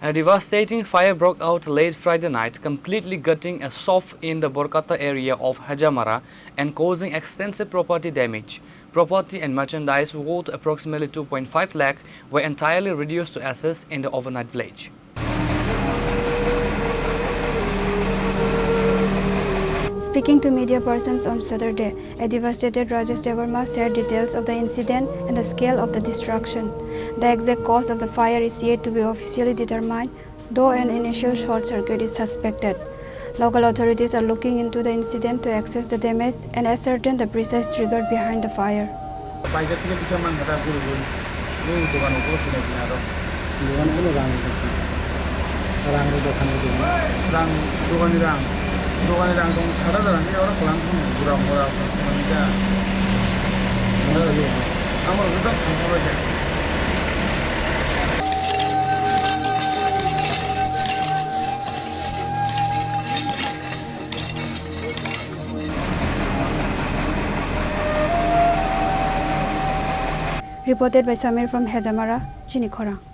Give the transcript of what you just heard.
A devastating fire broke out late Friday night, completely gutting a soft in the Borkata area of Hezamara and causing extensive property damage. Property and merchandise worth approximately 2.5 lakh were entirely reduced to ashes in the overnight village. Speaking to media persons on Saturday, a devastated Rajesh Devarma shared details of the incident and the scale of the destruction. The exact cause of the fire is yet to be officially determined, though an initial short circuit is suspected. Local authorities are looking into the incident to assess the damage and ascertain the precise trigger behind the fire. Dokanirang dong sada dalam ini orang pulang pun murah-murah Indonesia. Kamu tetap kamu aja. Reported by Samir from Hezamara, Chini, Khorang.